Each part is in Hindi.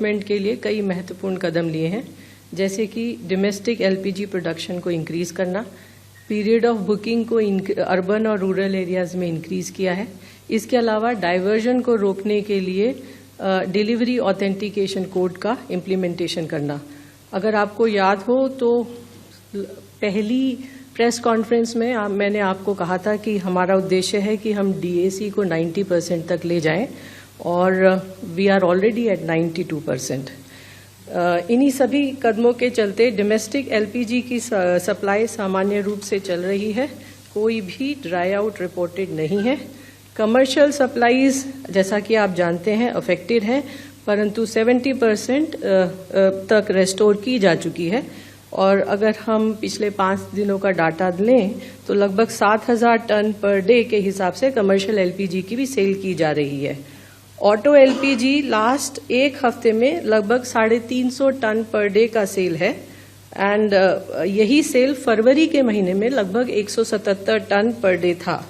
मैनेजमेंट के लिए कई महत्वपूर्ण कदम लिए हैं, जैसे कि डोमेस्टिक एलपीजी प्रोडक्शन को इंक्रीज करना, पीरियड ऑफ बुकिंग को अर्बन और रूरल एरियाज में इंक्रीज किया है। इसके अलावा डाइवर्जन को रोकने के लिए डिलीवरी ऑथेंटिकेशन कोड का इम्प्लीमेंटेशन करना। अगर आपको याद हो तो पहली प्रेस कॉन्फ्रेंस में मैंने आपको कहा था कि हमारा उद्देश्य है कि हम डीएसी को 90% तक ले जाएं और वी आर ऑलरेडी एट 92%। इन्हीं सभी कदमों के चलते डोमेस्टिक एलपीजी की सप्लाई सामान्य रूप से चल रही है, कोई भी ड्राई आउट रिपोर्टेड नहीं है। कमर्शियल सप्लाईज जैसा कि आप जानते हैं अफेक्टेड है, परंतु 70% तक रेस्टोर की जा चुकी है। और अगर हम पिछले 5 दिनों का डाटा लें तो लगभग 7,000 टन पर डे के हिसाब से कमर्शियल एलपीजी की भी सेल की जा रही है। ऑटो एलपीजी लास्ट एक हफ्ते में लगभग 350 टन पर डे का सेल है एंड यही सेल फरवरी के महीने में लगभग 177 टन पर डे था।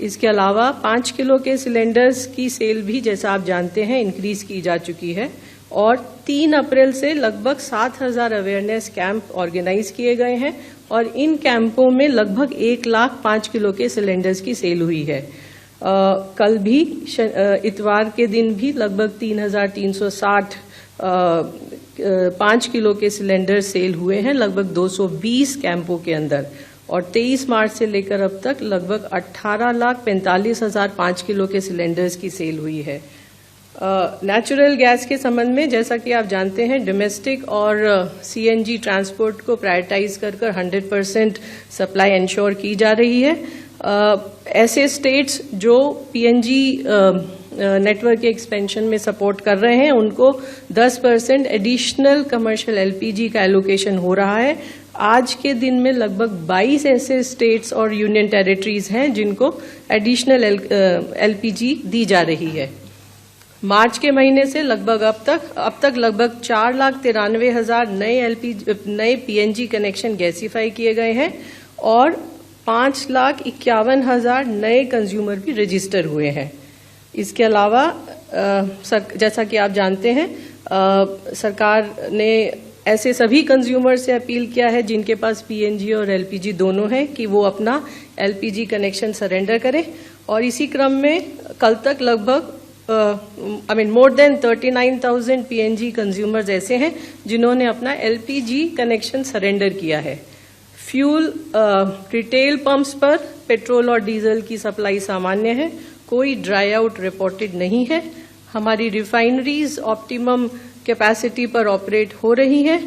इसके अलावा 5 किलो के सिलेंडर्स की सेल भी जैसा आप जानते हैं इंक्रीज की जा चुकी है और 3 अप्रैल से लगभग 7,000 अवेयरनेस कैंप ऑर्गेनाइज किए गए हैं और इन कैंपों में लगभग 1 लाख 5 किलो के सिलेंडर्स की सेल हुई है। कल भी इतवार के दिन भी लगभग 3,360 5 किलो के सिलेंडर सेल हुए हैं लगभग 220 कैंपों के अंदर और 23 मार्च से लेकर अब तक लगभग 18,45,000 5 किलो के सिलेंडर्स की सेल हुई है। नेचुरल गैस के संबंध में जैसा कि आप जानते हैं डोमेस्टिक और सीएनजी ट्रांसपोर्ट को प्रायोरिटाइज कर 100% सप्लाई इंश्योर की जा रही है। ऐसे स्टेट्स जो पीएनजी नेटवर्क के एक्सपेंशन में सपोर्ट कर रहे हैं उनको 10% एडिशनल कमर्शियल एलपीजी का एलोकेशन हो रहा है। आज के दिन में लगभग 22 ऐसे स्टेट्स और यूनियन टेरिटरीज हैं जिनको एडिशनल एलपीजी दी जा रही है। मार्च के महीने से लगभग अब तक लगभग 4,93,000 नए पीएनजी कनेक्शन गैसीफाई किए गए हैं और 5,51,000 नए कंज्यूमर भी रजिस्टर हुए हैं। इसके अलावा जैसा कि आप जानते हैं सरकार ने ऐसे सभी कंज्यूमर से अपील किया है जिनके पास पीएनजी और एलपीजी दोनों हैं कि वो अपना एलपीजी कनेक्शन सरेंडर करें और इसी क्रम में कल तक लगभग मोर देन 39,000 पीएनजी कंज्यूमर्स ऐसे हैं जिन्होंने अपना एलपीजी कनेक्शन सरेंडर किया है। फ्यूल रिटेल पंप्स पर पेट्रोल और डीजल की सप्लाई सामान्य है, कोई ड्राई आउट रिपोर्टेड नहीं है। हमारी रिफाइनरीज ऑप्टिमम कैपेसिटी पर ऑपरेट हो रही हैं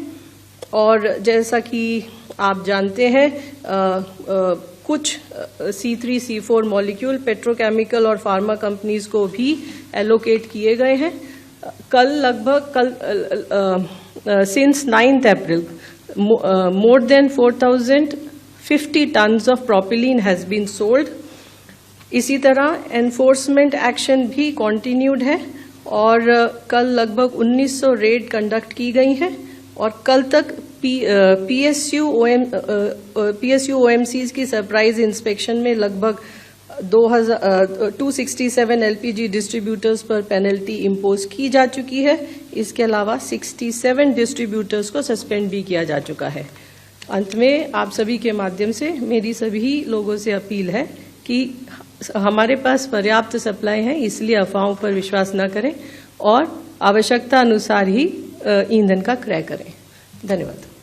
और जैसा कि आप जानते हैं कुछ C3 C4 मॉलिक्यूल पेट्रोकेमिकल और फार्मा कंपनीज को भी एलोकेट किए गए हैं। Since 9th April more than 4,050 tons of propylene has been sold। इसी तरह एनफोर्समेंट एक्शन भी कंटिन्यूड है और कल लगभग 1900 रेड कंडक्ट की गई हैं और कल तक PSU OMCs की सरप्राइज इंस्पेक्शन में लगभग 267 एलपीजी डिस्ट्रीब्यूटर्स पर पेनल्टी इम्पोज की जा चुकी है। इसके अलावा 67 डिस्ट्रीब्यूटर्स को सस्पेंड भी किया जा चुका है। अंत में आप सभी के माध्यम से मेरी सभी लोगों से अपील है कि हमारे पास पर्याप्त सप्लाई है, इसलिए अफवाहों पर विश्वास न करें और आवश्यकता अनुसार ही ईंधन का क्रय करें। धन्यवाद।